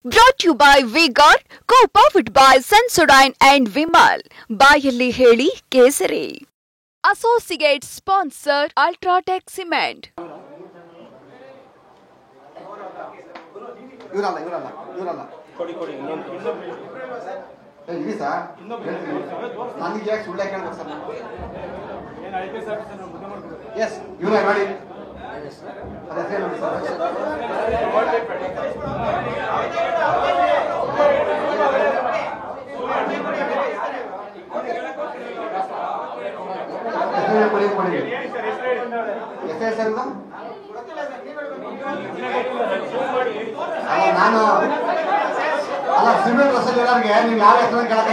Brought to you by V-Guard, co-powered by Sensodyne and Vimal. ಬಾಯಲ್ಲಿ ಹೇಳಿ ಕೇಸರಿ. Associate sponsor Ultratech Cement. ಇವರಲ್ಲ ಕೊಡಿ ಇಲ್ಲಿ ಸರ್ ನನಗೆ ಯಾಕೆ ಸುಳ್ಳು ಕೇಳ್ಬೇಕು ಸರ್ ಎಸ್ ಇವರೇ ಮಾಡಿ ಅದೇ ನೋಡಿ ಸರ್ ನಾನು ಅಲ್ಲ ಸಿವಿಲ್ ಡ್ರೆಸ್ ಇರೋರಿಗೆ ನೀವು ಯಾವ ಹೆಸರು ಕೇಳಕ್ಕೆ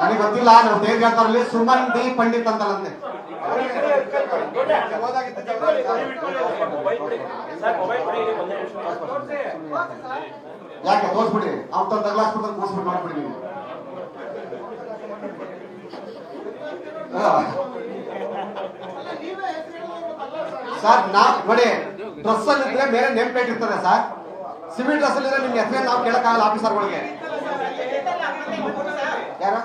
ನನಗೆ ಗೊತ್ತಿಲ್ಲ. ನಾವು ದೇವ್ ಹೇಳ್ತಾರಲ್ಲಿ ಸುಮನ್ ಡಿ ಪಂಡಿತ್ ಅಂತಲ್ಲಂತೆ. ಯಾಕೆ ತೋರ್ಸ್ಬಿಡಿ ಅವ್ರ ತಗ್ಲಾಸ್ಬಿಟ್ಟು ಕೂರ್ಸ್ಬಿಟ್ಟು ಮಾಡ್ಬಿಡಿ ನೀವು. ಸರ್ ನೋಡಿ ಡ್ರೆಸ್ ಅಲ್ಲಿ ಇದ್ರೆ ಮೇಲೆ ನೇಮ್ ಪ್ಲೇಟ್ ಇರ್ತದೆ ಸರ್. ಸಿವಿಲ್ ಡ್ರೆಸ್ ಅಲ್ಲಿ ಇದ್ರೆ ನಿಮ್ಗೆ ಹೆಸರೇ ನಾವು ಕೇಳಕ್ಕಾಗಲ್ಲ ಆಫೀಸರ್ಗಳಿಗೆ. ಯಾರ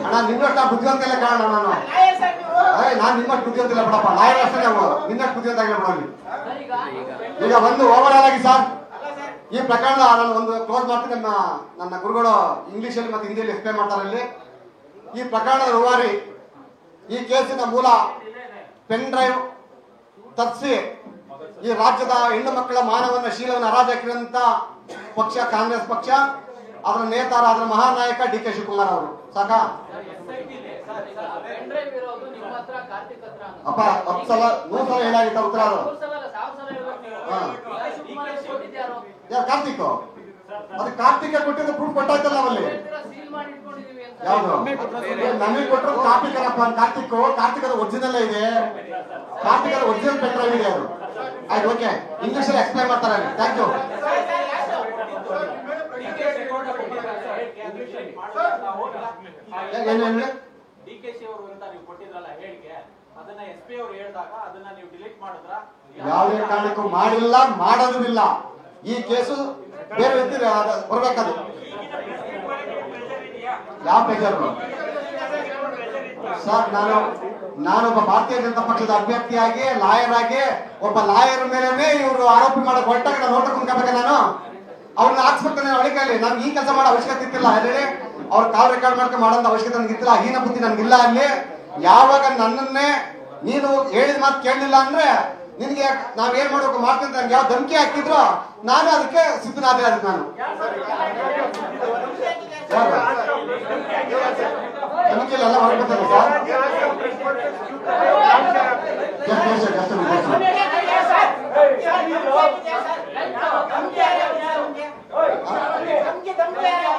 ಅಣ್ಣ ನಿನ್ನಷ್ಟು ಬುದ್ಧಿವಂತಿಲ್ಲ ಕಾರಣ ನಾನು ನಿನ್ನಷ್ಟು ಬುದ್ಧಿವಂತಿಲ್ಲ ಬಿಡಪ್ಪ. ಲಾಯರ್ ಅಷ್ಟೇ ನಾವು ನಿನ್ನಷ್ಟು ಬುದ್ಧಿವಂತ ಆಗಿಲ್ಲ ಬಿಡೋಲ್ಲಿ. ಈಗ ಒಂದು ಓವರ್ ಆಲ್ ಆಗಿ ಸರ್ ಈ ಪ್ರಕರಣ ನಾನು ಒಂದು ಕ್ಲೋಸ್ ಮಾಡ್ತೀನಿ. ನನ್ನ ಗುರುಗಳು ಇಂಗ್ಲಿಷ್ ಅಲ್ಲಿ ಮತ್ತೆ ಹಿಂದಿಯಲ್ಲಿ ಎಕ್ಸ್ಪ್ಲೇನ್ ಮಾಡ್ತಾರೆ. ಇಲ್ಲಿ ಈ ಪ್ರಕರಣದ ರೂವಾರಿ ಈ ಕೇಸಿನ ಮೂಲ ಪೆನ್ ಡ್ರೈವ್ ತಪ್ಪಿಸಿ ಈ ರಾಜ್ಯದ ಹೆಣ್ಣು ಮಕ್ಕಳ ಮಾನವನ್ನ ಶೀಲವನ್ನು ಹರಾಜಾಕಿರುವಂತ ಪಕ್ಷ ಕಾಂಗ್ರೆಸ್ ಪಕ್ಷ. ಅದರ ನೇತಾರ ಅದರ ಮಹಾನಾಯಕ ಡಿ ಕೆ ಶಿವಕುಮಾರ್ ಅವರು. ಸಾಕ ಅಪ್ಪ 10 ಸಲ 100 ಸಲ ಏನಾಗಿತ್ತ ಉತ್ತರ ಅದು ಯಾರು ಕಾರ್ತಿಕ್ ಅದು ಕಾರ್ತಿಕ್ ಕೊಟ್ಟಿದ್ದು ಪ್ರೂಫ್ ಕೊಟ್ಟಾಯ್ತಲ್ಲ ಅವಲ್ಲಿ. ಯಾವ್ದು ನಮಗೆ ಕೊಟ್ಟರು ಕಾರ್ತಿಕನಪ್ಪ. ಕಾರ್ತಿಕದ ಒರಿಜಿನಲ್ ಇದೆ. ಕಾರ್ತಿಕದ ಒರಿಜಿನಲ್ ಪೆನ್ ಡ್ರೈವ್ ಇದೆ ಅದು. ಆಯ್ತು ಓಕೆ ಇಂಗ್ಲಿಷ್ ಅಲ್ಲಿ ಎಕ್ಸ್ಪ್ಲೈನ್ ಮಾಡ್ತಾರೆ. Thank you. ಯಾವುದೇ ಕಾರಣಕ್ಕೂ ಮಾಡಿಲ್ಲ, ಮಾಡೋದಿಲ್ಲ. ಈ ಕೇಸು ಬೇರೆ ವ್ಯಕ್ತಿ ಬರ್ಬೇಕದು. ಯಾವ ಪೇಜರ್ ಸರ್? ನಾನೊಬ್ಬ ಭಾರತೀಯ ಜನತಾ ಪಕ್ಷದ ಅಭ್ಯರ್ಥಿಯಾಗಿ ಲಾಯರ್ ಆಗಿ ಒಬ್ಬ ಲಾಯರ್ ಮೇಲೆ ಇವರು ಆರೋಪಿ ಮಾಡಕ್ ಹೊರಟಾಗ ನಾನು ನೋಟ ಕುಂತ್ಕೋಬೇಕ. ನಾನು ಅವ್ರನ್ನ ಹಾಕ್ಸ್ಬಿಡ್ತೇನೆ ಒಳಗಲ್ಲಿ. ನಮ್ಗೆ ಈ ಕೆಲಸ ಮಾಡೋ ಅವಶ್ಯಕತೆ ಇತ್ತಿಲ್ಲ. ಹೇಳಿ ಅವ್ರ ಕಾಲ್ ರೆಕಾರ್ಡ್ ಮಾಡ್ಕೊಂಡು ಮಾಡೋಂಥ ಅವಶ್ಯಕತೆ ನನ್ಗೆ ಇತ್ತಿಲ್ಲ. ಹೀನ ಬುದ್ಧಿ ನನ್ಗಿಲ್ಲ. ಅಲ್ಲಿ ಯಾವಾಗ ನನ್ನನ್ನೇ ನೀನು ಹೇಳಿದ ಮಾತು ಕೇಳಲಿಲ್ಲ ಅಂದ್ರೆ ನಿನ್ಗೆ ನಾವೇನ್ ಮಾಡ್ಬೇಕು ಮಾಡ್ತೀನಿ ಅಂತ ಯಾವ ಧಮಕಿ ಹಾಕಿದ್ರು ನಾನು ಅದಕ್ಕೆ ಸಿದ್ಧನಾದೆ. ಅದಕ್ಕೆ ನಾನು ಧಮಕಿಲೆಲ್ಲ ಹೊರಡ್ಬಿಡ್ತೇನೆ ಸರ್.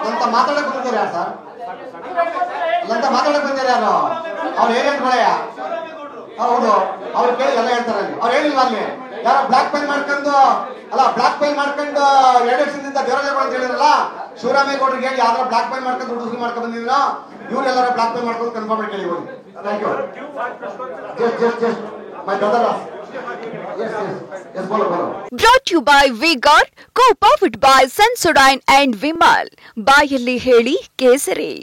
ಅಂತ ಮಾತಾಡಕ್ ಬಂದಿದ್ದಾರೆ ಯಾರು ಸರ್? ಅಂತ ಮಾತಾಡಕ್ ಬಂದಿದ್ದಾರೆ ಯಾರು? ಅವ್ರು ಏನೇನ್ ಕೊಳೆಯ ಹೌದು ಅವ್ರು ಕೇಳಿ ಎಲ್ಲ ಹೇಳ್ತಾರೆ. ಅವ್ರು ಹೇಳಿಲ್ವ ಅಲ್ಲಿ ಯಾರೋ ಬ್ಲಾಕ್ ಮೇಲ್ ಮಾಡ್ಕೊಂಡು ಬ್ಲಾಕ್ ಮೇಲ್ ಮಾಡ್ಕೊಂಡು 2 ವರ್ಷದಿಂದ ದೇವರಾಜ ಅಂತ ಹೇಳಿರಲ್ಲ ಶಿವರಾಮೇಗೌಡರಿಗೆ ಹೇಳಿ ಯಾವ್ದಾರ ಬ್ಲಾಕ್ ಮೇಲ್ ಮಾಡ್ಕೊಂಡು ದುಡ್ಡು ವಸೂಲಿ ಮಾಡ್ಕೊಂಡು ಬಂದಿದ್ರ ಇವ್ರೆಲ್ಲಾರ ಬ್ಲಾಕ್ ಮೇಲ್ ಮಾಡ್ಕೊಂಡು ಕನ್ಫರ್ಮ್ ಮಾಡಿ ಕೇಳಿ ಹೋಗಿ. Thank you. Just my brother. Brought to you by V-Guard, co-powered by Sensodyne and Vimal. ಬಾಯಲ್ಲಿ ಹೇಳಿ ಕೇಸರಿ.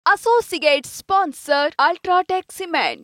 Associate sponsor Ultratech Cement.